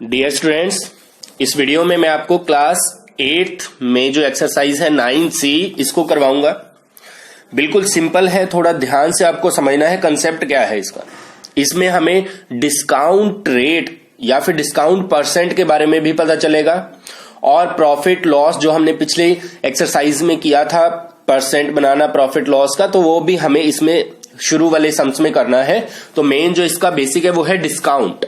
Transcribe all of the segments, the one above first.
Dear students, इस video में मैं आपको क्लास 8 में जो एक्सरसाइज है 9C इसको करवाऊंगा। बिल्कुल सिंपल है, थोड़ा ध्यान से आपको समझना है कंसेप्ट क्या है इसका। इसमें हमें डिस्काउंट रेट या फिर डिस्काउंट परसेंट के बारे में भी पता चलेगा और प्रॉफिट लॉस जो हमने पिछले एक्सरसाइज में किया था परसेंट बनाना प्रॉफिट लॉस का, तो वो भी हमें इसमें शुरू वाले सम्स में करना है। तो मेन जो इसका बेसिक है वो है डिस्काउंट।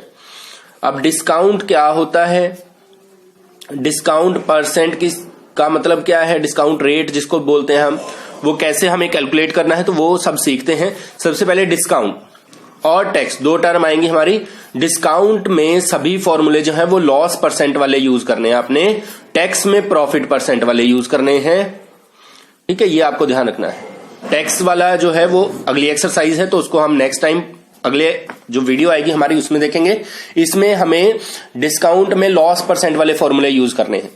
अब डिस्काउंट क्या होता है, डिस्काउंट परसेंट का मतलब क्या है, डिस्काउंट रेट जिसको बोलते हैं हम, वो कैसे हमें कैलकुलेट करना है, तो वो सब सीखते हैं। सबसे पहले डिस्काउंट और टैक्स दो टर्म आएंगी हमारी। डिस्काउंट में सभी फॉर्मूले जो है वो लॉस परसेंट वाले यूज करने हैं आपने, टैक्स में प्रॉफिट परसेंट वाले यूज करने हैं। ठीक है, ये आपको ध्यान रखना है। टैक्स वाला जो है वो अगली एक्सरसाइज है, तो उसको हम नेक्स्ट टाइम अगले जो वीडियो आएगी हमारी उसमें देखेंगे। इसमें हमें डिस्काउंट में लॉस परसेंट वाले फॉर्मूले यूज करने हैं।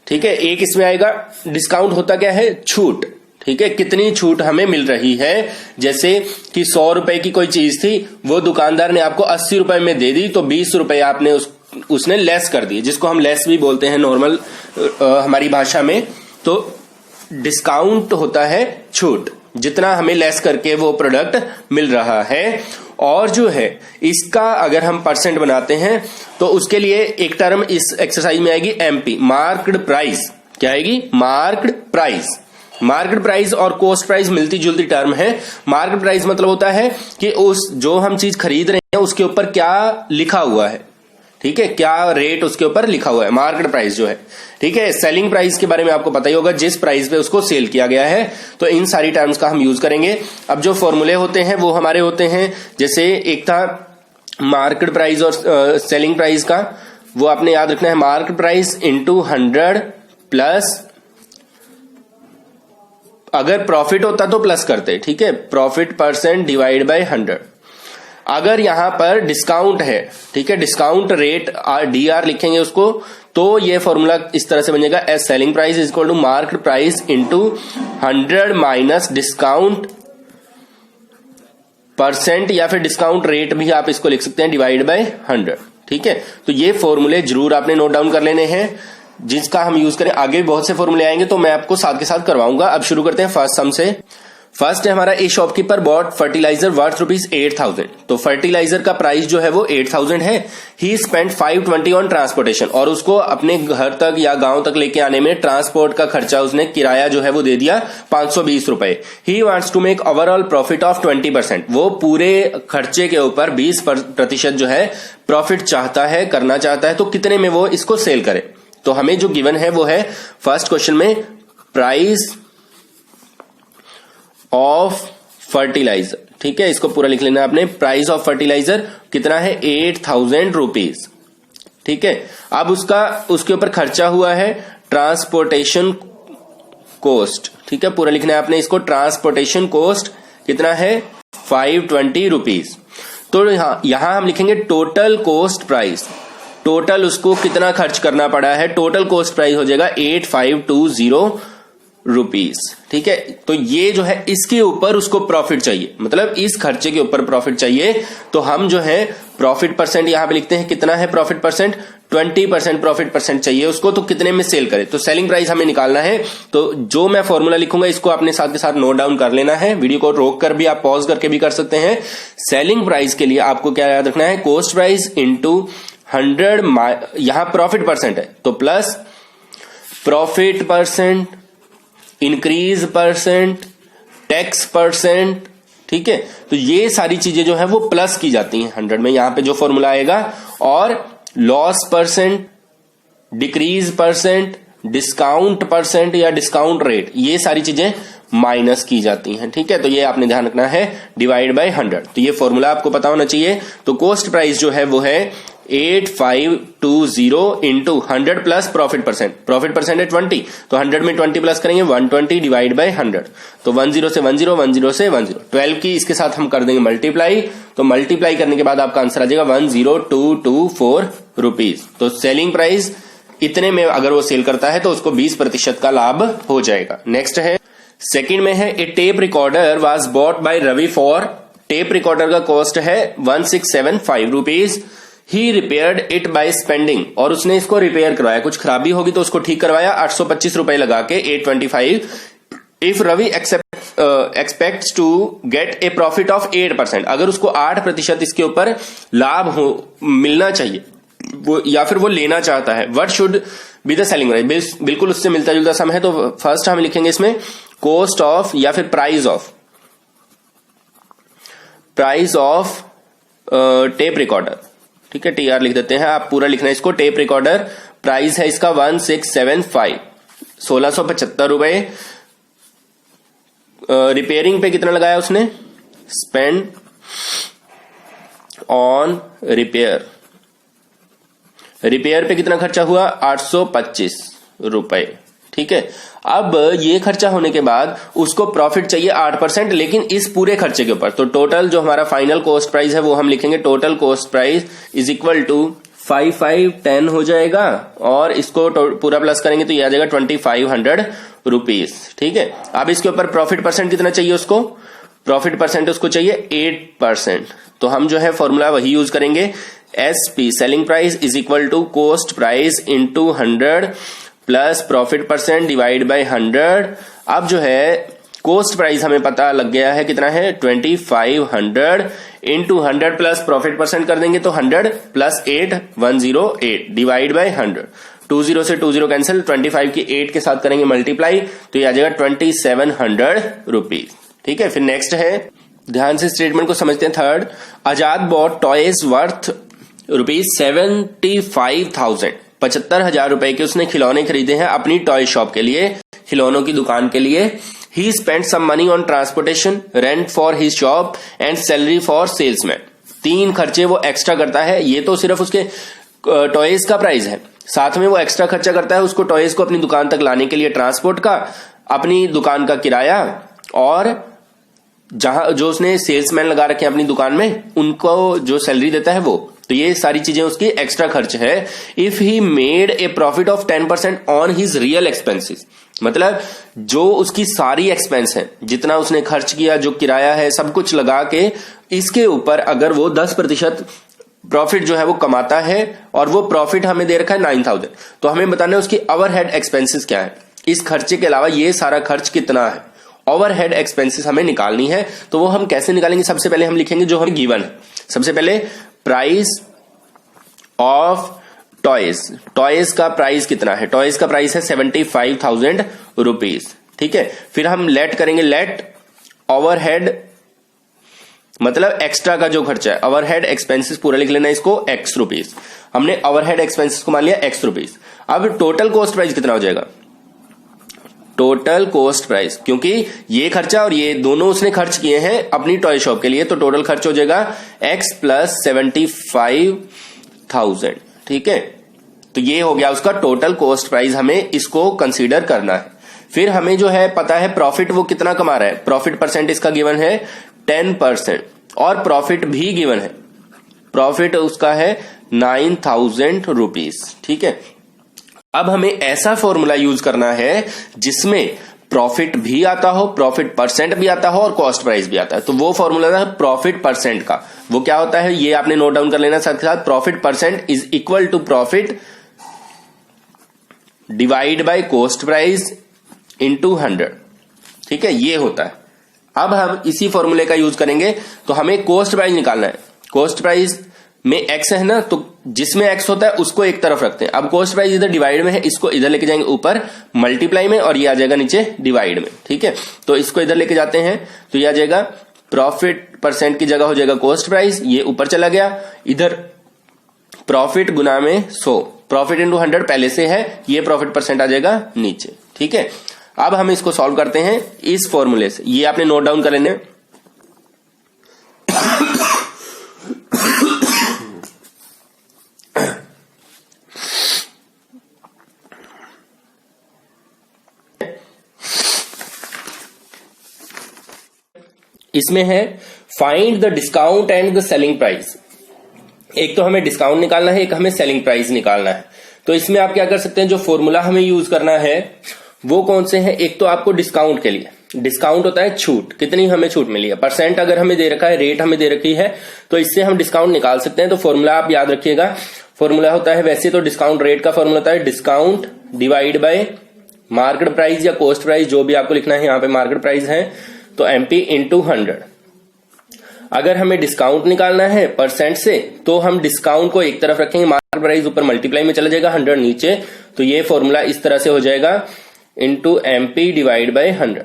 ठीक है, एक इसमें आएगा डिस्काउंट होता क्या है, छूट। ठीक है, कितनी छूट हमें मिल रही है। जैसे कि 100 रुपए की कोई चीज थी, वो दुकानदार ने आपको 80 रुपए में दे दी, तो 20 रुपए आपने उसने लेस कर दिए, जिसको हम लेस भी बोलते हैं नॉर्मल हमारी भाषा में। तो डिस्काउंट होता है छूट, जितना हमें लेस करके वो प्रोडक्ट मिल रहा है। और जो है इसका अगर हम परसेंट बनाते हैं तो उसके लिए एक टर्म इस एक्सरसाइज में आएगी एमपी, मार्क्ड प्राइस। क्या आएगी, मार्क्ड प्राइस। मार्केट प्राइस और कॉस्ट प्राइस मिलती जुलती टर्म है। मार्केट प्राइस मतलब होता है कि उस जो हम चीज खरीद रहे हैं उसके ऊपर क्या लिखा हुआ है। ठीक है, क्या रेट उसके ऊपर लिखा हुआ है, मार्केट प्राइस जो है। ठीक है, सेलिंग प्राइस के बारे में आपको पता ही होगा, जिस प्राइस पे उसको सेल किया गया है। तो इन सारी टर्म्स का हम यूज करेंगे। अब जो फॉर्मूले होते हैं वो हमारे होते हैं, जैसे एक था मार्केट प्राइस और सेलिंग प्राइस का, वो आपने याद रखना है, मार्केट प्राइस इंटू 100 प्लस, अगर प्रॉफिट होता तो प्लस करते। ठीक है, प्रॉफिट परसेंट डिवाइड बाय 100। अगर यहां पर डिस्काउंट है, ठीक है, डिस्काउंट रेट डीआर लिखेंगे उसको, तो ये फॉर्मूला इस तरह से बन जाएगा, as selling price is equal to market price into 100 minus discount percent, या फिर डिस्काउंट रेट भी आप इसको लिख सकते हैं, डिवाइड बाय 100। ठीक है, तो ये फॉर्मूले जरूर आपने नोट डाउन कर लेने हैं, जिसका हम यूज करें। आगे भी बहुत से फॉर्मूले आएंगे तो मैं आपको साथ के साथ करवाऊंगा। अब शुरू करते हैं फर्स्ट सम से। फर्स्ट है हमारा, a shopkeeper bought fertiliser worth ₹8,000। तो फर्टिलाइजर का प्राइस जो है वो 8,000 है। ही स्पेंड 520 ऑन ट्रांसपोर्टेशन, और उसको अपने घर तक या गांव तक लेके आने में ट्रांसपोर्ट का खर्चा, उसने किराया जो है वो दे दिया 520 रुपए। He wants to make overall profit of 20%। वो पूरे खर्चे के ऊपर 20% जो है प्रॉफिट चाहता है, करना चाहता है। तो कितने में वो इसको सेल करे, तो हमें जो गिवन है वो है फर्स्ट क्वेश्चन में प्राइस ऑफ फर्टिलाइजर। ठीक है, इसको पूरा लिख लेना आपने। प्राइस ऑफ फर्टिलाइजर कितना है, 8,000 रुपीज। ठीक है, अब उसके ऊपर खर्चा हुआ है ट्रांसपोर्टेशन कॉस्ट। ठीक है, पूरा लिखना है आपने इसको। ट्रांसपोर्टेशन कॉस्ट कितना है, 520 रुपीज। तो यहां हम लिखेंगे टोटल कॉस्ट प्राइस। टोटल उसको कितना खर्च करना पड़ा है, टोटल कॉस्ट प्राइस हो जाएगा 8520 रुपीज। ठीक है, तो ये जो है इसके ऊपर उसको प्रॉफिट चाहिए, मतलब इस खर्चे के ऊपर प्रॉफिट चाहिए। तो हम जो है प्रॉफिट परसेंट यहां पे लिखते हैं, कितना है प्रॉफिट परसेंट, 20% प्रॉफिट परसेंट चाहिए उसको। तो कितने में सेल करे, तो सेलिंग प्राइस हमें निकालना है। तो जो मैं फॉर्मूला लिखूंगा इसको आपने साथ के साथ नोट डाउन कर लेना है। वीडियो को रोक कर भी आप पॉज करके भी कर सकते हैं। सेलिंग प्राइस के लिए आपको क्या याद रखना है, कॉस्ट प्राइस इंटू 100, यहां प्रॉफिट परसेंट है तो plus profit percent, increase percent, tax percent. ठीक है, तो ये सारी चीजें जो है वो प्लस की जाती हैं 100 में, यहां पे जो फॉर्मूला आएगा। और loss percent, decrease percent, discount percent या डिस्काउंट रेट, ये सारी चीजें माइनस की जाती हैं। ठीक है, तो ये आपने ध्यान रखना है, डिवाइड बाय 100। तो ये फॉर्मूला आपको पता होना चाहिए। तो कॉस्ट प्राइस जो है वो है 8520 into 100 plus profit percent. Profit percent है 20, तो 100 में 20 प्लस करेंगे 120 डिवाइड बाय 100। तो 10 से 10, 10 से 10, 12 की इसके साथ हम कर देंगे मल्टीप्लाई। तो मल्टीप्लाई करने के बाद आपका आंसर आ जाएगा 10224 रुपीज। तो सेलिंग प्राइस इतने में अगर वो सेल करता है तो उसको 20% का लाभ हो जाएगा। नेक्स्ट है सेकंड में है, a tape recorder was bought by Ravi for, tape recorder का कॉस्ट है 1675 rupees. He repaired it by spending, और उसने इसको रिपेयर करवाया, कुछ खराबी होगी तो उसको ठीक करवाया 825 रुपए लगा के 825। If Ravi expects to get a profit of 8%, अगर उसको 8% इसके ऊपर लाभ हो मिलना चाहिए वो, या फिर वो लेना चाहता है, what should be the selling price, बिल्कुल उससे मिलता जुलता सम है। तो फर्स्ट हम लिखेंगे इसमें कॉस्ट ऑफ या फिर प्राइस ऑफ टेप रिकॉर्डर, ठीक है, टीआर लिख देते हैं, आप पूरा लिखना है इसको। टेप रिकॉर्डर प्राइस है इसका 1675, 1675 रुपए। रिपेयरिंग पे कितना लगाया उसने, स्पेंड ऑन रिपेयर, रिपेयर पे कितना खर्चा हुआ 825 रुपए, ठीक है। अब ये खर्चा होने के बाद उसको प्रॉफिट चाहिए 8%, लेकिन इस पूरे खर्चे के ऊपर। तो टोटल जो हमारा फाइनल कॉस्ट प्राइस है वो हम लिखेंगे total cost price is equal to 5510 हो जाएगा, और इसको पूरा प्लस करेंगे तो ये आ जाएगा 2500 रुपीज, ठीक है। अब इसके ऊपर प्रॉफिट परसेंट कितना चाहिए उसको, प्रॉफिट परसेंट उसको चाहिए 8%। तो हम जो है फॉर्मूला वही यूज करेंगे, SP selling price is equal to cost price into 100 plus profit percent divide by 100। अब जो है कॉस्ट प्राइस हमें पता लग गया है कितना है 2500 इंटू 100 प्लस प्रॉफिट परसेंट कर देंगे तो 100 प्लस 8 108 डिवाइड बाय 100, 20 से 20 कैंसिल, 25 की 8 के साथ करेंगे मल्टीप्लाई तो ये आ जाएगा 2700 रुपीज, ठीक है। फिर नेक्स्ट है, ध्यान से स्टेटमेंट को समझते हैं। थर्ड, आजाद बॉट टॉयज वर्थ ₹75,000, 75,000 रुपए के उसने खिलौने खरीदे हैं अपनी टॉय शॉप के लिए, खिलौनों की दुकान के लिए। He spend some money on transportation, rent for his shop and salary for salesman. 3 खर्चे वो एक्स्ट्रा करता है, ये तो सिर्फ उसके टॉयज का प्राइस है, साथ में वो एक्स्ट्रा खर्चा करता है उसको टॉयज को अपनी दुकान तक लाने के लिए ट्रांसपोर्ट का, अपनी दुकान का किराया, और जहां जो उसने सेल्समैन लगा रखे हैं अपनी दुकान में उनको जो सैलरी देता है वो। तो ये सारी चीजें उसकी एक्स्ट्रा खर्च है। If he made a profit of 10% on his real expenses, मतलब जो उसकी सारी एक्सपेंस है, जितना उसने खर्च किया, जो किराया है, सब कुछ लगा के इसके ऊपर अगर वो 10% प्रॉफिट जो है वो कमाता है, और वो प्रॉफिट हमें दे रखा है 9000, तो हमें बताना है उसकी ओवरहेड एक्सपेंसेस क्या है, इस खर्चे के अलावा ये सारा खर्च कितना है, ओवरहेड एक्सपेंसेस हमें निकालनी है। तो वो हम कैसे निकालेंगे, सबसे पहले हम लिखेंगे जो हमें गिवन है, सबसे पहले प्राइस ऑफ टॉयज, टॉयज का प्राइस कितना है, टॉयज का प्राइस है 75,000 रुपीज, ठीक है। फिर हम लेट करेंगे, लेट ओवरहेड मतलब एक्स्ट्रा का जो खर्चा है, ओवरहेड एक्सपेंसेस पूरा लिख लेना इसको x रुपीज, हमने ओवरहेड एक्सपेंसेस को मान लिया x रुपीज। अब टोटल कॉस्ट प्राइस कितना हो जाएगा, टोटल कॉस्ट प्राइस, क्योंकि ये खर्चा और ये दोनों उसने खर्च किए हैं अपनी टॉय शॉप के लिए, तो टोटल खर्च हो जाएगा x प्लस 75,000, ठीक है। तो ये हो गया उसका टोटल कॉस्ट प्राइस, हमें इसको कंसीडर करना है। फिर हमें जो है पता है प्रॉफिट वो कितना कमा रहा है, प्रॉफिट परसेंट इसका गिवन है 10%, और प्रॉफिट भी गिवन है, प्रॉफिट उसका है 9,000 रुपीज, ठीक है। अब हमें ऐसा फॉर्मूला यूज करना है जिसमें प्रॉफिट भी आता हो, प्रॉफिट परसेंट भी आता हो, और कॉस्ट प्राइस भी आता है। तो वो फॉर्मूला है प्रॉफिट परसेंट का, वो क्या होता है ये आपने नोट डाउन कर लेना साथ के साथ, profit percent is equal to profit divide by cost price into 100, ठीक है, ये होता है। अब हम इसी फॉर्मूले का यूज करेंगे, तो हमें कॉस्ट प्राइस निकालना है। कॉस्ट प्राइस में x है ना, तो जिसमें x होता है उसको एक तरफ रखते हैं। अब कॉस्ट प्राइस इधर डिवाइड में है, इसको इधर लेके जाएंगे ऊपर मल्टीप्लाई में, और ये आ जाएगा नीचे डिवाइड में, ठीक है। तो इसको इधर लेके जाते हैं तो ये आ जाएगा प्रॉफिट परसेंट की जगह हो जाएगा कॉस्ट प्राइस, ये ऊपर चला गया, इधर प्रॉफिट गुना में 100, प्रॉफिट इंटू 100 पहले से है, ये प्रॉफिट परसेंट आ जाएगा नीचे, ठीक है। अब हम इसको सॉल्व करते हैं इस फॉर्मूले से, ये आपने नोट डाउन कर लेने। इसमें है find the discount and the selling price, एक तो हमें डिस्काउंट निकालना है, एक हमें सेलिंग प्राइस निकालना है। तो इसमें आप क्या कर सकते हैं, जो फॉर्मूला हमें यूज करना है वो कौन से हैं, एक तो आपको डिस्काउंट के लिए डिस्काउंट होता है छूट, कितनी हमें छूट मिली है, परसेंट अगर हमें दे रखा है, रेट हमें दे रखी है, तो इससे हम डिस्काउंट निकाल सकते हैं। तो फॉर्मूला आप याद रखिएगा, फॉर्मूला होता है वैसे तो डिस्काउंट रेट का फॉर्मूला होता है discount divide by market price या कॉस्ट प्राइस, जो भी आपको लिखना है, यहाँ पे मार्केट प्राइस है तो एमपी इंटू 100। अगर हमें डिस्काउंट निकालना है परसेंट से तो हम डिस्काउंट को एक तरफ रखेंगे, मार्केट प्राइस ऊपर मल्टीप्लाई में चला जाएगा, 100 नीचे, तो ये फॉर्मूला इस तरह से हो जाएगा इंटू एमपी डिवाइड बाय 100।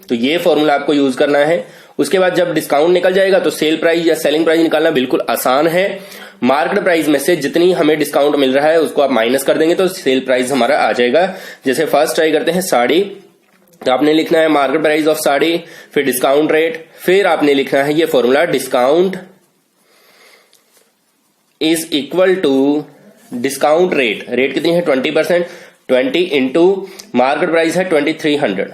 तो ये फॉर्मूला आपको यूज करना है। उसके बाद जब डिस्काउंट निकल जाएगा तो सेल प्राइस या सेलिंग प्राइस निकालना बिल्कुल आसान है। मार्केट प्राइस में से जितनी हमें डिस्काउंट मिल रहा है उसको आप माइनस कर देंगे तो सेल प्राइस हमारा आ जाएगा। जैसे फर्स्ट ट्राई करते हैं साड़ी, तो आपने लिखना है मार्केट प्राइस ऑफ साड़ी, फिर डिस्काउंट रेट, फिर आपने लिखना है ये formula discount is equal to discount rate, rate कितनी है 20%, 20 इंटू मार्केट प्राइस है 2300,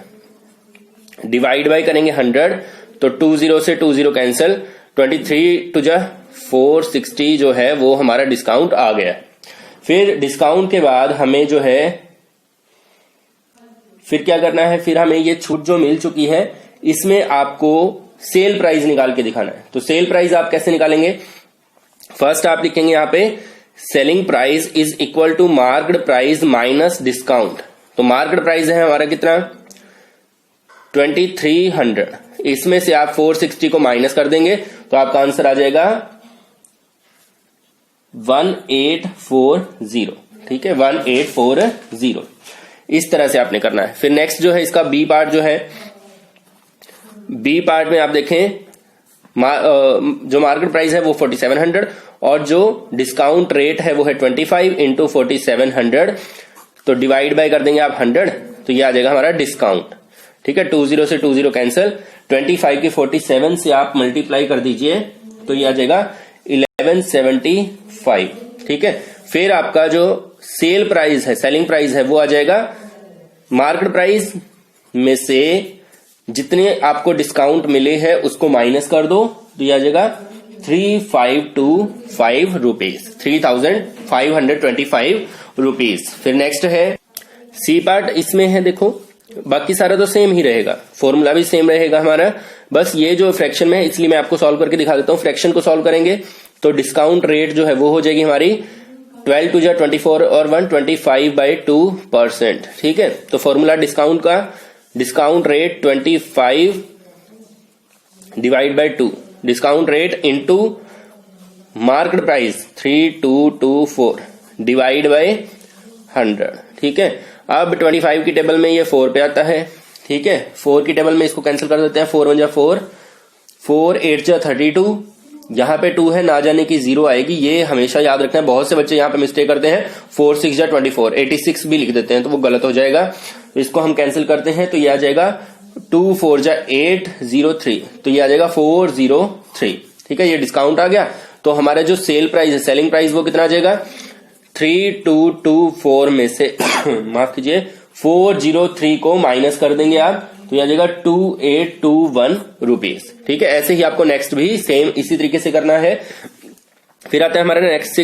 डिवाइड बाय करेंगे 100, तो 20 से 20 कैंसिल, 23 टू जा 460 जो है वो हमारा डिस्काउंट आ गया। फिर डिस्काउंट के बाद हमें जो है फिर क्या करना है, फिर हमें ये छूट जो मिल चुकी है इसमें आपको सेल प्राइस निकाल के दिखाना है। तो सेल प्राइस आप कैसे निकालेंगे, फर्स्ट आप लिखेंगे यहां पे selling price is equal to market price minus discount. तो मार्केट प्राइस है हमारा कितना 2300, इसमें से आप 460 को माइनस कर देंगे तो आपका आंसर आ जाएगा 1840। ठीक है, 1840। इस तरह से आपने करना है। फिर नेक्स्ट जो है इसका बी पार्ट जो है, बी पार्ट में आप देखें जो मार्केट प्राइस है वो 4700 और जो डिस्काउंट रेट है वो है 25 इंटू 4700, तो डिवाइड बाय कर देंगे आप 100, तो ये आ जाएगा हमारा डिस्काउंट। ठीक है, 20 से 20 कैंसिल, 25 की 47 से आप मल्टीप्लाई कर दीजिए तो ये आ जाएगा 1175। ठीक है, फिर आपका जो सेल प्राइस है, सेलिंग प्राइस है, वो आ जाएगा मार्केट प्राइस में से जितने आपको डिस्काउंट मिले हैं उसको माइनस कर दो तो ये आ जाएगा 3525 रुपीज, 3525 रुपीज। फिर नेक्स्ट है सी पार्ट, इसमें है देखो बाकी सारा तो सेम ही रहेगा, फॉर्मूला भी सेम रहेगा हमारा, बस ये जो फ्रैक्शन में है इसलिए मैं आपको सॉल्व करके दिखा देता हूं। फ्रैक्शन को सॉल्व करेंगे तो डिस्काउंट रेट जो है वो हो जाएगी हमारी 12 टू जा 24 और 125/2%। ठीक है, तो फॉर्मूला डिस्काउंट का discount rate 25 divide by 2, discount rate into market price 3224 divide by 100। ठीक है, अब 25 की टेबल में ये 4 पे आता है। ठीक है, 4 की टेबल में इसको कैंसिल कर देते हैं, 4 1 जा 4, 4 8 जा 32, यहां पे 2 है, ना जाने की 0 आएगी, ये हमेशा याद रखना है। बहुत से बच्चे यहां पे मिस्टेक करते हैं, 4 6 जा 24, 86 भी लिख देते हैं तो वो गलत हो जाएगा। तो इसको हम कैंसिल करते हैं तो ये आ जाएगा 2 4 जा 803, तो ये आ जाएगा 403। ठीक है, ये डिस्काउंट आ गया। तो हमारा जो सेल प्राइस है, सेलिंग प्राइस, वो कितना आ जाएगा 3224 में से माफ कीजिए 403 को माइनस कर देंगे आप तो यह आ जाएगा 2821 रुपीज। ठीक है, ऐसे ही आपको नेक्स्ट भी सेम इसी तरीके से करना है। फिर आता है हमारा नेक्स्ट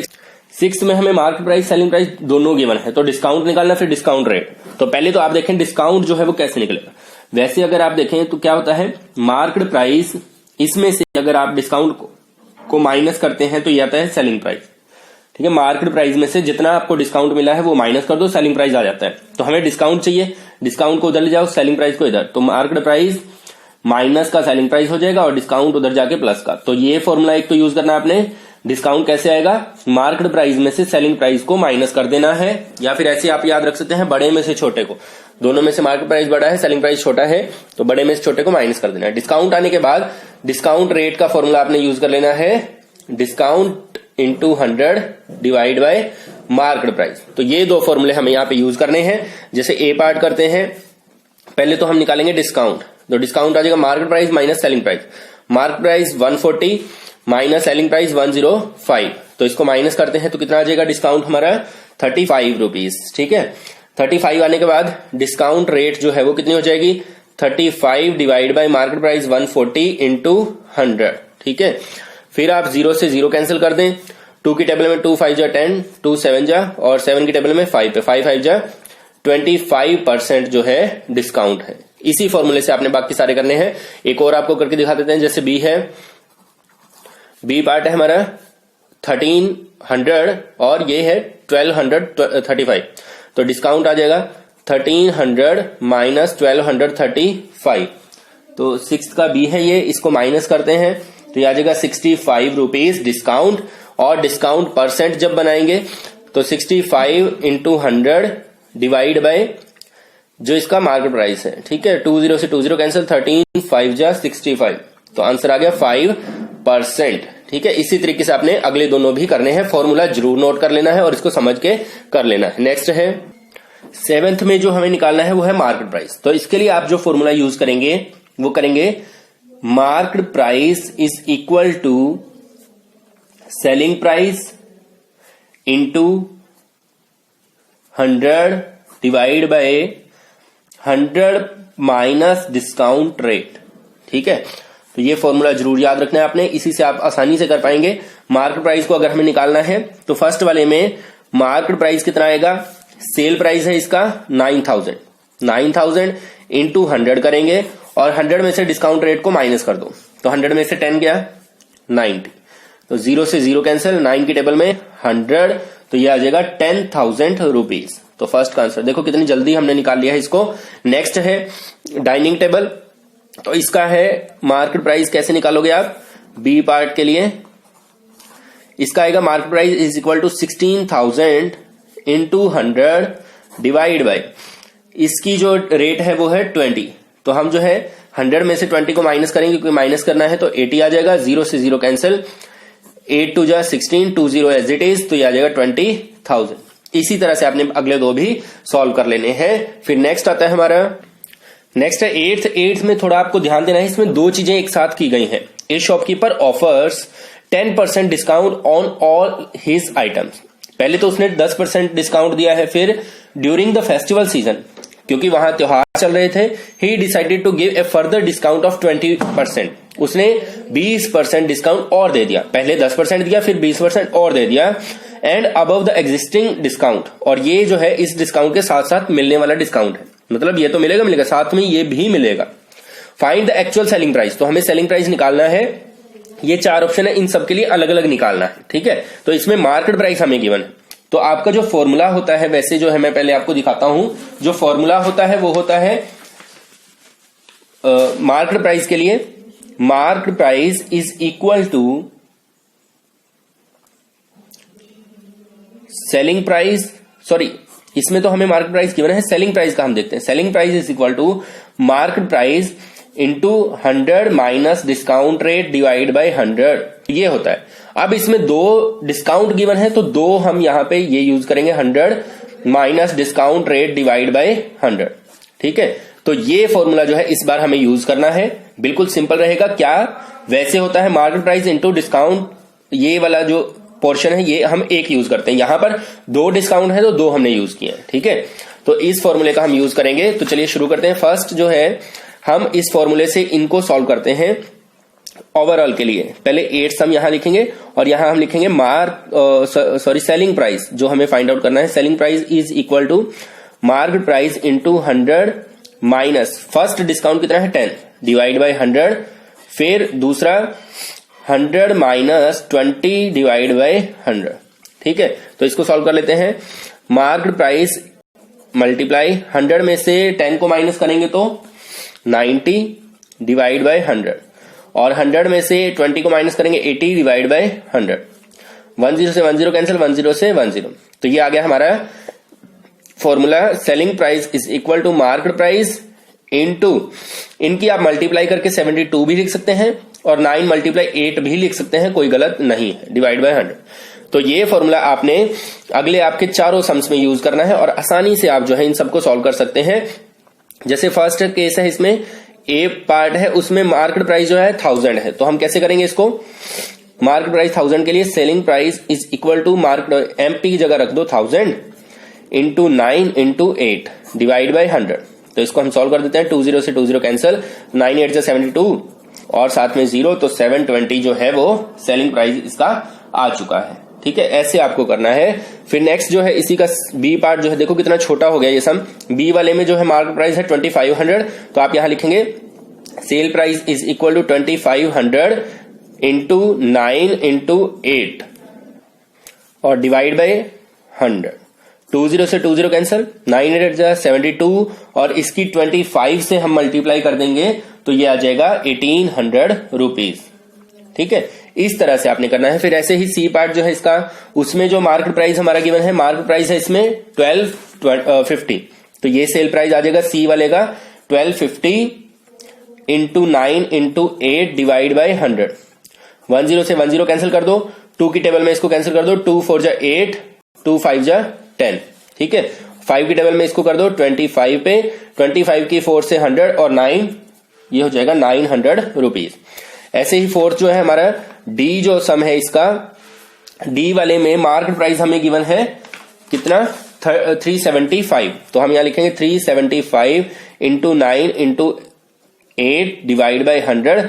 6 में हमें मार्केट प्राइस सेलिंग प्राइस दोनों गिवन है, तो डिस्काउंट निकालना, फिर डिस्काउंट रेट। तो पहले तो आप देखें डिस्काउंट जो है वो कैसे निकलेगा। वैसे अगर आप देखें तो क्या होता है, मार्केट प्राइस इसमें से अगर आप डिस्काउंट को माइनस करते हैं तो यह आता है सेलिंग प्राइस। ठीक है, मार्केट प्राइस में से जितना आपको डिस्काउंट मिला है वो माइनस कर दो, सेलिंग प्राइस आ जाता है। तो हमें डिस्काउंट चाहिए, डिस्काउंट को उधर ले जाओ, सेलिंग प्राइस को इधर, तो मार्केट प्राइस माइनस का सेलिंग प्राइस हो जाएगा और डिस्काउंट उधर जाके प्लस का। तो ये फॉर्मूला एक तो यूज करना है आपने। डिस्काउंट कैसे आएगा, मार्केट प्राइस में से सेलिंग प्राइस को माइनस कर देना है, या फिर ऐसे आप याद रख सकते हैं बड़े में से छोटे को, दोनों में से मार्केट प्राइस बड़ा है, सेलिंग प्राइस छोटा है, तो बड़े में से छोटे को माइनस कर देना है। डिस्काउंट आने के बाद डिस्काउंट रेट का फॉर्मूला आपने यूज कर लेना है, discount into 100 divide bye market price. तो ये दो फॉर्मूले हमें यहाँ पे यूज करने हैं। जैसे ए पार्ट करते हैं, पहले तो हम निकालेंगे डिस्काउंट, तो डिस्काउंट आ जाएगा market price minus selling price. Market price 140 minus selling price 105, तो इसको माइनस करते हैं तो कितना आ जाएगा डिस्काउंट हमारा 35 रुपीज। ठीक है, 35 आने के बाद डिस्काउंट रेट जो है वो कितनी हो जाएगी 35 divide by market price 140 into 100। ठीक है, फिर आप 0 से 0 कैंसिल कर दें, 2 की टेबल में 2 5 जा 10, 2 7 जा, और 7 की टेबल में 5 पे 5 5 जा 25% जो है डिस्काउंट है। इसी फॉर्मूले से आपने बाकी सारे करने हैं। एक और आपको करके दिखा देते हैं। जैसे बी है, बी पार्ट है हमारा 1300 और ये है 1235, तो डिस्काउंट आ जाएगा 1300 माइनस 1235, तो 6 का बी है ये, इसको माइनस करते हैं तो ये आ जाएगा 65 रुपीज डिस्काउंट। और डिस्काउंट परसेंट जब बनाएंगे तो 65 इंटू 100 डिवाइड बाय जो इसका मार्केट प्राइस है, ठीक है। 20 से 20 कैंसिल, 13 5 जा 65, तो आंसर आ गया 5%, ठीक है। इसी तरीके से आपने अगले दोनों भी करने हैं। फॉर्मूला जरूर नोट कर लेना है और इसको समझ के कर लेना है। नेक्स्ट है 7th में जो हमें निकालना है वो है मार्केट प्राइस। तो इसके लिए आप जो फॉर्मूला यूज करेंगे वो करेंगे market price is equal to selling price into 100 divide by 100 minus discount rate, ठीक है। तो ये फॉर्मूला जरूर याद रखना है आपने, इसी से आप आसानी से कर पाएंगे। मार्केट प्राइस को अगर हमें निकालना है तो फर्स्ट वाले में मार्केट प्राइस कितना आएगा, सेल प्राइस है इसका 9000 इंटू 100 करेंगे और 100 में से डिस्काउंट रेट को माइनस कर दो, तो 100 में से 10 गया 90, तो 0 से 0 कैंसिल, 9 की टेबल में 100, तो ये आ जाएगा 10,000 रुपीज। तो फर्स्ट का आंसर देखो कितनी जल्दी हमने निकाल लिया है इसको। नेक्स्ट है डाइनिंग टेबल, तो इसका है मार्केट प्राइस कैसे निकालोगे आप, बी पार्ट के लिए इसका आएगा market price is equal to 16,000 into 100 divide by इसकी जो रेट है वो है 20, तो हम जो है 100 में से 20 को माइनस करेंगे क्योंकि माइनस करना है, तो 80 आ जाएगा, 0 से 0 कैंसिल, 8 2 जा 16, 20 एज इट इज, तो ये आ जाएगा 20,000। इसी तरह से आपने अगले दो भी सॉल्व कर लेने हैं। फिर नेक्स्ट आता है हमारा, नेक्स्ट है 8th में थोड़ा आपको ध्यान देना है, इसमें दो चीजें एक साथ की गई हैं। ए shopkeeper offers 10% discount on all his items. पहले तो उसने 10% डिस्काउंट दिया है, फिर ड्यूरिंग द फेस्टिवल सीजन, क्योंकि वहां त्योहार चल रहे थे, he decided to give a further discount of 20%। उसने 20% डिस्काउंट और दे दिया, पहले 10% दिया फिर 20% और दे दिया, and above the existing discount, और ये जो है इस डिस्काउंट के साथ साथ मिलने वाला डिस्काउंट है, मतलब ये तो मिलेगा साथ में ये भी मिलेगा। Find the actual selling price, तो हमें सेलिंग प्राइस निकालना है। ये 4 ऑप्शन है, इन सबके लिए अलग अलग निकालना है, ठीक है। तो इसमें मार्केट प्राइस हमें गिवन है, तो आपका जो फॉर्मूला होता है, वैसे जो है मैं पहले आपको दिखाता हूं, जो फॉर्मूला होता है वो होता है मार्केट प्राइस के लिए, market price is equal to selling price, sorry इसमें तो हमें मार्केट प्राइस गिवन है, सेलिंग प्राइस का हम देखते हैं। Selling price is equal to market price into 100 minus discount rate divide by 100, ये होता है। अब इसमें 2 डिस्काउंट गिवन है, तो 2 हम यहां पे ये यूज करेंगे, 100 minus discount rate divide by 100, ठीक है। तो ये फॉर्मूला जो है इस बार हमें यूज करना है, बिल्कुल सिंपल रहेगा। क्या वैसे होता है मार्केट प्राइस इंटू डिस्काउंट, ये वाला जो पोर्शन है ये हम एक यूज करते हैं, यहां पर 2 डिस्काउंट है तो 2 हमने यूज किए हैं, ठीक है। तो इस फॉर्मूले का हम यूज करेंगे। तो चलिए शुरू करते हैं। फर्स्ट जो है हम इस फॉर्मूले से इनको सॉल्व करते हैं ओवरऑल के लिए। पहले 8 सम यहां लिखेंगे और यहां हम लिखेंगे सेलिंग प्राइस, जो हमें फाइंड आउट करना है। Selling price is equal to market price into 100 minus first discount कितना है 10 डिवाइड बाय 100, फिर दूसरा 100 माइनस 20 डिवाइड बाय 100, ठीक है। तो इसको सॉल्व कर लेते हैं। मार्केट प्राइस मल्टीप्लाई 100 में से 10 को माइनस करेंगे तो 90 डिवाइड बाय 100, और 100 में से 20 को माइनस करेंगे 80 डिवाइड बाय 100। 10 से 10 कैंसिल, 10 से 10, तो ये आ गया हमारा formula. Selling price is equal to market price into, इनकी आप मल्टीप्लाई करके 72 भी लिख सकते हैं और 9 मल्टीप्लाई 8 भी लिख सकते हैं, कोई गलत नहीं है, डिवाइड बाय 100। तो ये फॉर्मूला आपने अगले आपके चारों सम्स में यूज करना है और आसानी से आप जो है इन सबको सॉल्व कर सकते हैं। जैसे फर्स्ट केस है, इसमें ए पार्ट है, उसमें मार्केट प्राइस जो है 1000 है, तो हम कैसे करेंगे इसको, मार्केट प्राइस 1000 के लिए selling price is equal to market MP की जगह रख दो 1000 इंटू 9 इंटू 8 डिवाइड बाय 100। तो इसको हम सॉल्व कर देते हैं। 20 से 20 कैंसिल, 9 8 से 72 और साथ में 0, तो 720 जो है वो सेलिंग प्राइस इसका आ चुका है, ठीक है, ऐसे आपको करना है। फिर नेक्स्ट जो है इसी का बी पार्ट जो है, देखो कितना छोटा हो गया ये सम। बी वाले में जो है मार्केट प्राइस है 2500, तो आप यहां लिखेंगे sell price is equal to 2500 into 9 into 8 और डिवाइड बाय 100। 20 से 20 कैंसिल, 9 8 जा 72 और इसकी 25 से हम मल्टीप्लाई कर देंगे तो ये आ जाएगा 1800 रुपीज। ठीक है, इस तरह से आपने करना है। फिर ऐसे ही सी पार्ट जो है इसका, उसमें जो मार्केट प्राइस हमारा गिवन है, मार्केट प्राइस है इसमें 1250, तो ये सेल प्राइस आ जाएगा सी वाले का 1250 इंटू 9 इंटू 8 डिवाइड बाई 100। 10 से 10 कैंसिल कर दो, 2 की टेबल में इसको कैंसिल कर दो, 2 4 जा 8, 2 5 जा 10। ठीक है, 5 की टेबल में इसको कर दो 25 पे, 25 की 4 से 100 और 9, ये हो जाएगा 900 रुपीज। ऐसे ही फोर्थ जो है हमारा डी जो सम है इसका, डी वाले में मार्केट प्राइस हमें गिवन है कितना 375, तो हम यहां लिखेंगे 375 इंटू 9 इंटू 8 डिवाइड बाई 100।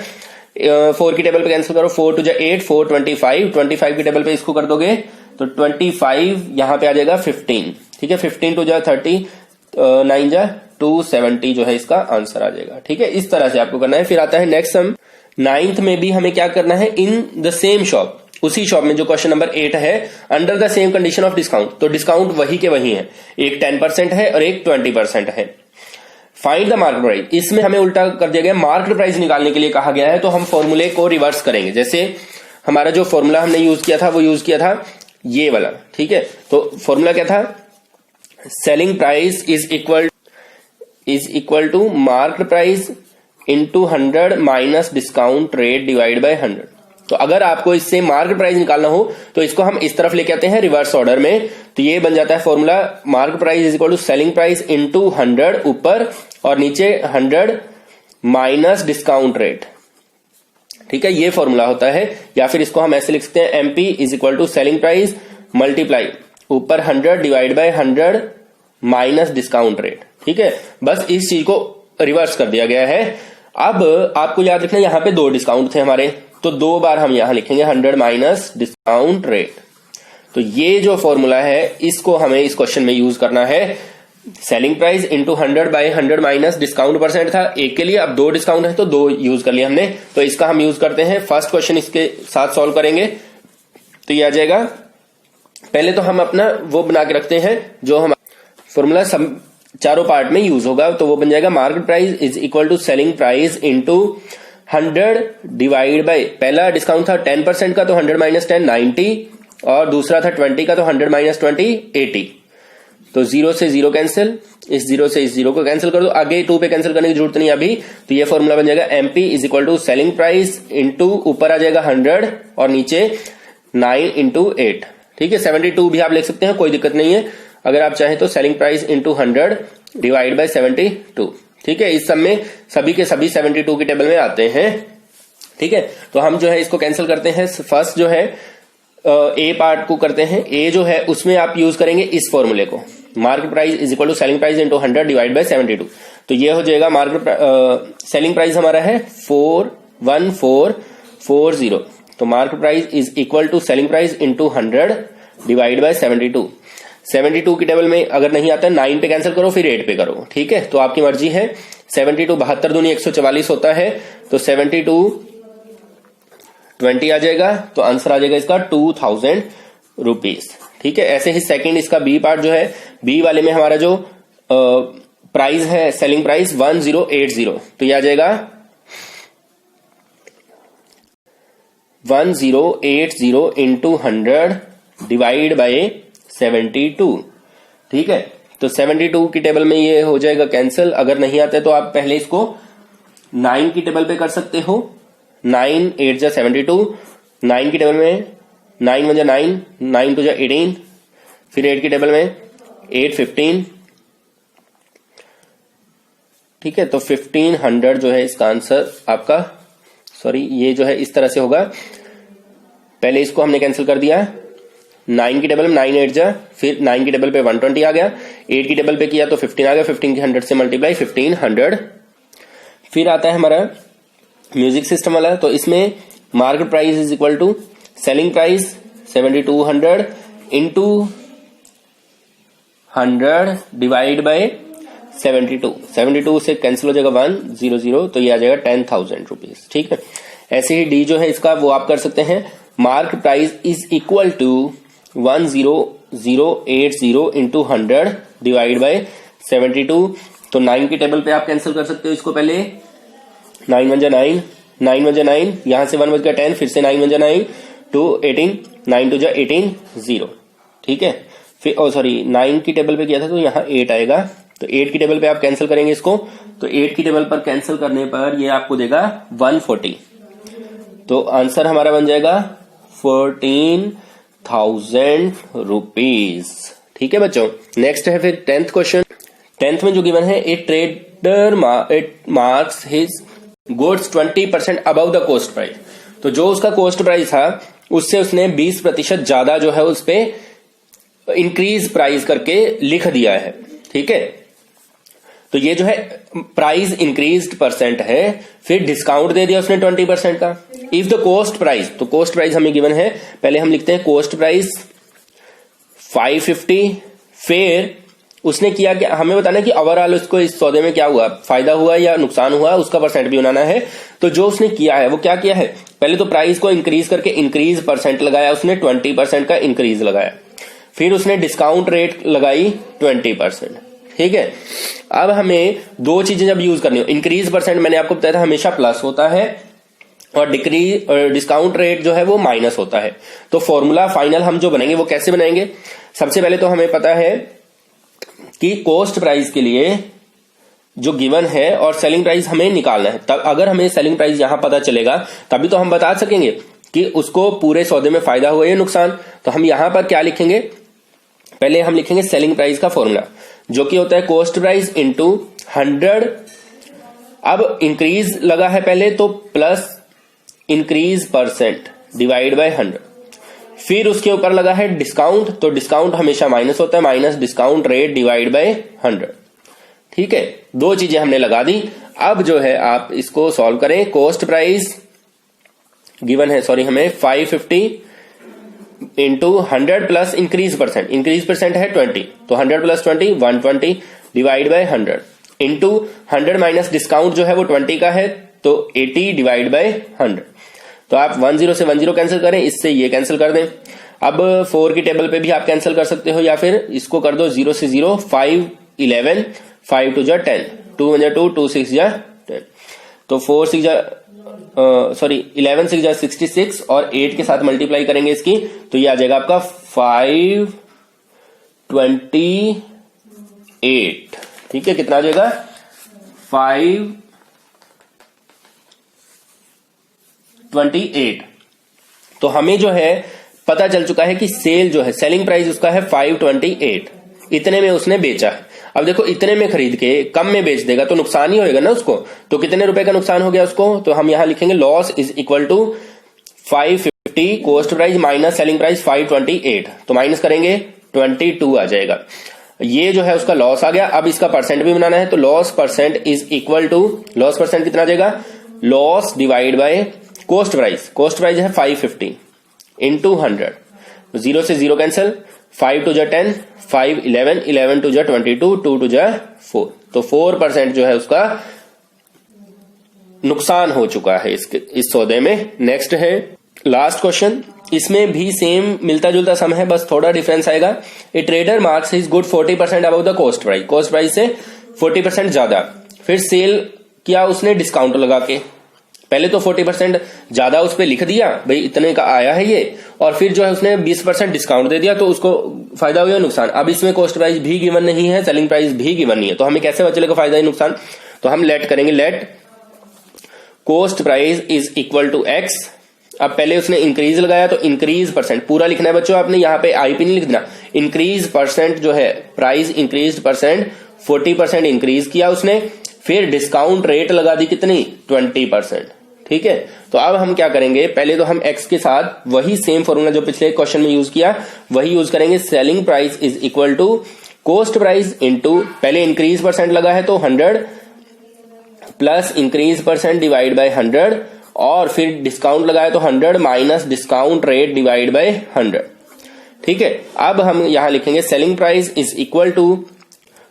4 की टेबल पे कैंसिल करो, 4 2 जा 8, 4 25, 25 की टेबल पे इसको कर दोगे तो 25 यहां पे आ जाएगा 15। ठीक है, 15 2 जा 30, 9 जा 270 जो है इसका आंसर आ जाएगा। ठीक है, इस तरह से आपको करना है। फिर आता है नेक्स्ट सम, 9th में भी हमें क्या करना है, इन द सेम शॉप, उसी शॉप में जो क्वेश्चन नंबर 8 है, under the same condition of discount, तो डिस्काउंट वही के वही है, एक 10% है और एक 20% है। फाइंड द मार्केट प्राइस, इसमें हमें उल्टा कर दिया गया, मार्केट प्राइस निकालने के लिए कहा गया है, तो हम फॉर्मूले को रिवर्स करेंगे। जैसे हमारा जो फॉर्मूला हमने यूज किया था वो यूज किया था ये वाला। ठीक है, तो फॉर्मूला क्या था, selling price is equal to market price into 100 minus discount rate divide by 100। तो अगर आपको इससे मार्केट प्राइस निकालना हो तो इसको हम इस तरफ लेके आते हैं रिवर्स ऑर्डर में, तो ये बन जाता है formula, market price is equal to selling price into 100 ऊपर और नीचे 100 माइनस डिस्काउंट रेट। ठीक है, ये फॉर्मूला होता है। या फिर इसको हम ऐसे लिख सकते हैं, MP is equal to selling price multiply ऊपर 100 divide by 100 minus discount rate. ठीक है, बस इस चीज को रिवर्स कर दिया गया है। अब आपको याद रखना, यहां पे 2 डिस्काउंट थे हमारे, तो 2 बार हम यहां लिखेंगे 100 माइनस डिस्काउंट रेट। तो ये जो फॉर्मूला है इसको हमें इस क्वेश्चन में यूज करना है। Selling price into 100 by 100 minus discount percent था एक के लिए, अब 2 डिस्काउंट है तो 2 यूज कर लिया हमने, तो इसका हम यूज करते हैं। फर्स्ट क्वेश्चन इसके साथ सॉल्व करेंगे तो ये आ जाएगा। पहले तो हम अपना वो बना के रखते हैं जो हम फॉर्मूला चारों पार्ट में यूज होगा, तो वो बन जाएगा market price is equal to selling price into 100 divide by, पहला डिस्काउंट था 10% का तो 100 माइनस 10 90 और दूसरा था 20 का तो 100 माइनस 20 80। तो 0 से 0 कैंसिल, इस 0 से इस 0 को कैंसिल कर दो, आगे 2 पे कैंसिल करने की जरूरत नहीं अभी। तो ये फॉर्मूला बन जाएगा MP is equal to selling price into ऊपर आ जाएगा 100 और नीचे 9 इंटू 8। ठीक है, 72 भी आप लिख सकते हैं, कोई दिक्कत नहीं है। अगर आप चाहें तो selling price into 100 divide by 72। ठीक है, इस सब में सभी के सभी 72 की टेबल में आते हैं। ठीक है, तो हम जो है इसको कैंसिल करते हैं। फर्स्ट जो है ए पार्ट को करते हैं, ए जो है उसमें आप यूज करेंगे इस फॉर्मूले को, market price is equal to selling price into 100 divide by 72। तो ये हो जाएगा मार्केट सेलिंग प्राइस हमारा है 41440, तो market price is equal to selling price into 100 divide by 72। 72 की टेबल में अगर नहीं आता है 9 पे कैंसिल करो फिर 8 पे करो। ठीक है, तो आपकी मर्जी है। 72 72 दूनी 144 होता है, तो 72 20 आ जाएगा, तो आंसर आ जाएगा इसका 2000 रुपीज। ठीक है, ऐसे ही सेकंड इसका बी पार्ट जो है, बी वाले में हमारा जो प्राइस है सेलिंग प्राइस 1080, तो यह आ जाएगा 1080 इंटू 100 डिवाइड बाय 72। ठीक है, तो 72 की टेबल में ये हो जाएगा कैंसिल। अगर नहीं आता तो आप पहले इसको 9 की टेबल पे कर सकते हो, 9 8 जा 72, 9 की टेबल में 9 1 जा 9, 9 2 जा 18, फिर 8 की टेबल में 8 15। ठीक है, तो 1500 जो है इसका आंसर आपका, सॉरी ये जो है इस तरह से होगा। पहले इसको हमने कैंसिल कर दिया, 9 की टेबल में 9 8 जा, फिर 9 की टेबल पे 120 आ गया, 8 की टेबल पे किया तो 15 आ गया, 15 की 100 से मल्टीप्लाई 1500। फिर आता है हमारा म्यूजिक सिस्टम वाला, तो इसमें market price is equal to selling price 7200 into 100 divide by 72 से कैंसिल हो जाएगा 100, तो ये आ जाएगा 10,000 रुपीज। ठीक है, ऐसे ही डी जो है इसका वो आप कर सकते हैं, mark price is equal to 10080 into 100 divide by 72। तो 9 की टेबल पे आप कैंसिल कर सकते हो इसको, पहले 9 1 9, 9 1 9, यहां से 1 बच गया 10, फिर से 9 1 9, 2 18, 9 2 18 0। ठीक है, फिर सॉरी 9 की टेबल पे किया था तो यहाँ 8 आएगा, तो 8 की टेबल पे आप कैंसिल करेंगे इसको, तो 8 की टेबल पर कैंसिल करने पर ये आपको देगा 140, तो आंसर हमारा बन जाएगा 14,000 रुपीज। ठीक है बच्चों, नेक्स्ट है फिर 10th क्वेश्चन। 10th में जो गिवन है, ए trader marks his goods 20% above the cost price. तो जो उसका कॉस्ट प्राइस था उससे उसने 20% ज्यादा जो है उस पे इंक्रीज प्राइस करके लिख दिया है। ठीक है, तो ये जो है प्राइस इंक्रीज्ड परसेंट है, फिर डिस्काउंट दे दिया उसने 20% का। इफ द कॉस्ट प्राइस, तो कॉस्ट प्राइस हमें गिवन है, पहले हम लिखते हैं कॉस्ट प्राइस 550, फिर उसने किया कि हमें बताना है कि ओवरऑल उसको इस सौदे में क्या हुआ, फायदा हुआ या नुकसान हुआ, उसका परसेंट भी बनाना है। तो जो उसने किया है वो क्या किया है, पहले तो प्राइस को इंक्रीज करके इंक्रीज परसेंट लगाया उसने, 20% का इंक्रीज लगाया, फिर उसने डिस्काउंट रेट लगाई 20%। ठीक है, अब हमें दो चीजें जब यूज करनी हो, इंक्रीज परसेंट मैंने आपको बताया था हमेशा प्लस होता है और डिस्काउंट रेट जो है वो माइनस होता है। तो फॉर्मूला फाइनल हम जो बनाएंगे वो कैसे बनाएंगे, सबसे पहले तो हमें पता है कि कॉस्ट प्राइस के लिए जो गिवन है और सेलिंग प्राइस हमें निकालना है। तब अगर हमें सेलिंग प्राइस यहां पता चलेगा तभी तो हम बता सकेंगे कि उसको पूरे सौदे में फायदा हुआ या नुकसान। तो हम यहां पर क्या लिखेंगे, पहले हम लिखेंगे सेलिंग प्राइस का फॉर्मूला जो कि होता है कॉस्ट प्राइस इंटू 100। अब इंक्रीज लगा है पहले तो plus increase percent divide by 100, फिर उसके ऊपर लगा है डिस्काउंट, तो डिस्काउंट हमेशा माइनस होता है, minus discount rate divide by 100। ठीक है, दो चीजें हमने लगा दी। अब जो है आप इसको सॉल्व करें, कॉस्ट प्राइस गिवन है, सॉरी हमें 550 इंटू 100 प्लस इंक्रीज परसेंट है 20, तो 100 plus 20 120 divide by 100 into 100 minus discount जो है वो 20 का है, तो 80 डिवाइड बाय 100। तो आप 10 से 10 कैंसिल करें, इससे ये कैंसिल कर दें। अब 4 की टेबल पे भी आप कैंसिल कर सकते हो, या फिर इसको कर दो 0 से 0, 5 11, 5 2 जा 10, 2 1 जा 2, 2 6 जा 10, तो 4 6 जा 11 6 जा 66 और 8 के साथ मल्टीप्लाई करेंगे इसकी, तो ये आ जाएगा आपका 528। ठीक है, कितना आ जाएगा 528। तो हमें जो है पता चल चुका है कि सेल जो है सेलिंग प्राइस उसका है 528, इतने में उसने बेचा है। अब देखो इतने में खरीद के कम में बेच देगा तो नुकसान ही होगा ना उसको, तो कितने रुपए का नुकसान हो गया उसको, तो हम यहां लिखेंगे loss is equal to 550 cost price minus selling price 528, तो माइनस करेंगे 22 आ जाएगा, ये जो है उसका लॉस आ गया। अब इसका परसेंट भी बनाना है, तो loss percent is equal to, loss percent कितना आ जाएगा, loss divide by cost price है 550 इंटू 100, 0 से 0 कैंसिल, 5 2 जा 10, 5 11, 11 2 जा 22, 2 2 जा 4, तो 4% जो है उसका नुकसान हो चुका है इस सौदे में। नेक्स्ट है लास्ट क्वेश्चन, इसमें भी सेम मिलता जुलता सम है, बस थोड़ा डिफरेंस आएगा। ए trader marks his good 40% above the cost price से 40% ज्यादा, फिर सेल किया उसने डिस्काउंट लगा के, पहले तो 40% ज्यादा उस पर लिख दिया भाई इतने का आया है ये, और फिर जो है उसने 20% डिस्काउंट दे दिया, तो उसको फायदा हुआ नुकसान। अब इसमें कॉस्ट प्राइस भी गिवन नहीं है, सेलिंग प्राइस भी गिवन नहीं है, तो हमें कैसे पता चलेगा फायदा या नुकसान, तो हम लेट करेंगे, let cost price is equal to x. अब पहले उसने इंक्रीज लगाया तो इंक्रीज परसेंट पूरा लिखना है बच्चों, आपने यहाँ पे आईपी नहीं लिखना, इंक्रीज परसेंट जो है प्राइस इंक्रीज परसेंट 40% इंक्रीज किया उसने, फिर डिस्काउंट रेट लगा दी कितनी 20%। ठीक है, तो अब हम क्या करेंगे, पहले तो हम x के साथ वही सेम फॉर्मूला जो पिछले क्वेश्चन में यूज किया वही यूज करेंगे, selling price is equal to cost price into, पहले इंक्रीज परसेंट लगा है तो 100 plus increase percent divide by 100, और फिर डिस्काउंट लगाया तो 100 minus discount rate divide by 100। ठीक है, अब हम यहां लिखेंगे selling price is equal to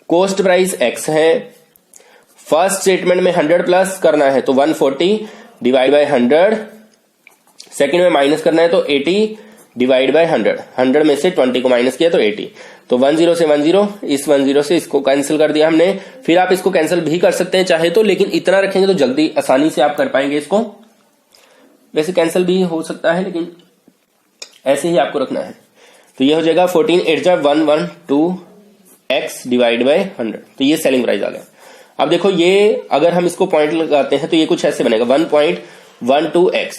cost price x है, फर्स्ट स्टेटमेंट में 100 प्लस करना है तो 140 डिवाइड बाय 100, सेकंड में माइनस करना है तो 80 डिवाइड बाय 100, 100 में से 20 को माइनस किया तो 80, तो 10 से 10, इस 10 से इसको कैंसिल कर दिया हमने। फिर आप इसको कैंसिल भी कर सकते हैं चाहे तो, लेकिन इतना रखेंगे तो जल्दी आसानी से आप कर पाएंगे इसको। वैसे कैंसिल भी हो सकता है लेकिन ऐसे ही आपको रखना है। तो ये हो जाएगा 14 8 112x डिवाइड बाय 100, तो ये सेलिंग प्राइस आ गया। अब देखो ये अगर हम इसको पॉइंट लगाते हैं तो ये कुछ ऐसे बनेगा 1.12x,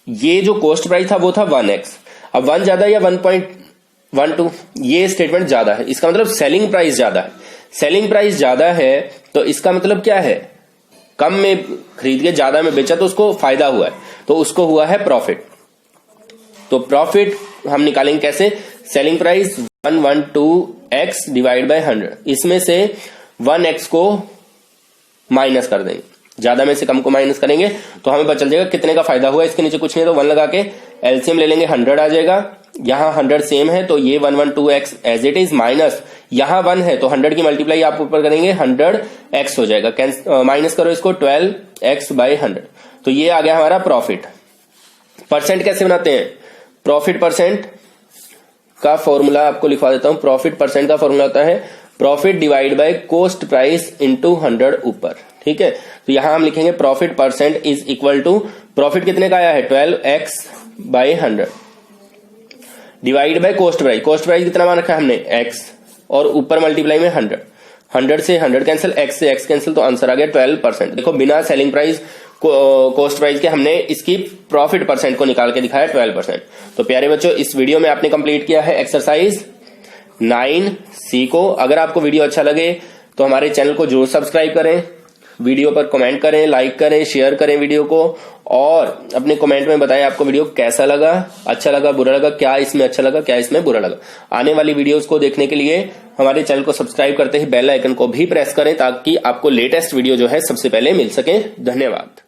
ये जो कॉस्ट प्राइस था वो था 1x, अब 1 ज्यादा या 1.12, ये स्टेटमेंट ज्यादा है, इसका मतलब सेलिंग प्राइस ज्यादा है। सेलिंग प्राइस ज्यादा है तो इसका मतलब क्या है, कम में खरीद के ज्यादा में बेचा तो उसको फायदा हुआ है, तो उसको हुआ है प्रॉफिट। तो प्रॉफिट हम निकालेंगे कैसे, selling price 112x divide by 100, इसमें से 1x को माइनस कर देंगे, ज्यादा में से कम को माइनस करेंगे तो हमें पता चल जाएगा कितने का फायदा हुआ। इसके नीचे कुछ नहीं तो 1 लगा के एलसीएम ले लेंगे, 100 आ जाएगा, यहां 100 सेम है तो ये 112x as it is, minus यहां 1 है तो 100 की मल्टीप्लाई आप ऊपर करेंगे 100x हो जाएगा, माइनस करो इसको 12x बाय 100, तो ये आ गया हमारा प्रॉफिट। परसेंट कैसे बनाते हैं, प्रॉफिट परसेंट का फॉर्मूला आपको लिखवा देता हूं। प्रॉफिट परसेंट का फॉर्मूला होता है profit divide by cost price into 100 ऊपर। ठीक है, तो यहां हम लिखेंगे profit percent is equal to, profit कितने का आया है 12x by 100 divide by cost price, cost price कितना मान रखा है हमने x, और ऊपर मल्टीप्लाई में 100, 100 से 100 कैंसिल, x से x कैंसिल, तो आंसर आ गया 12%। देखो बिना सेलिंग प्राइस कॉस्ट प्राइस के हमने इसकी प्रॉफिट परसेंट को निकाल के दिखाया 12%। तो प्यारे बच्चों, इस वीडियो में आपने कंप्लीट किया है एक्सरसाइज 9C को। अगर आपको वीडियो अच्छा लगे तो हमारे चैनल को जरूर सब्सक्राइब करें, वीडियो पर कमेंट करें, लाइक करें, शेयर करें वीडियो को, और अपने कमेंट में बताएं आपको वीडियो कैसा लगा, अच्छा लगा, बुरा लगा, क्या इसमें अच्छा लगा, क्या इसमें बुरा लगा। आने वाली वीडियोस को देखने के लिए हमारे चैनल को सब्सक्राइब करते ही बेल आइकन को भी प्रेस करें ताकि आपको लेटेस्ट वीडियो जो है सबसे पहले मिल सके। धन्यवाद।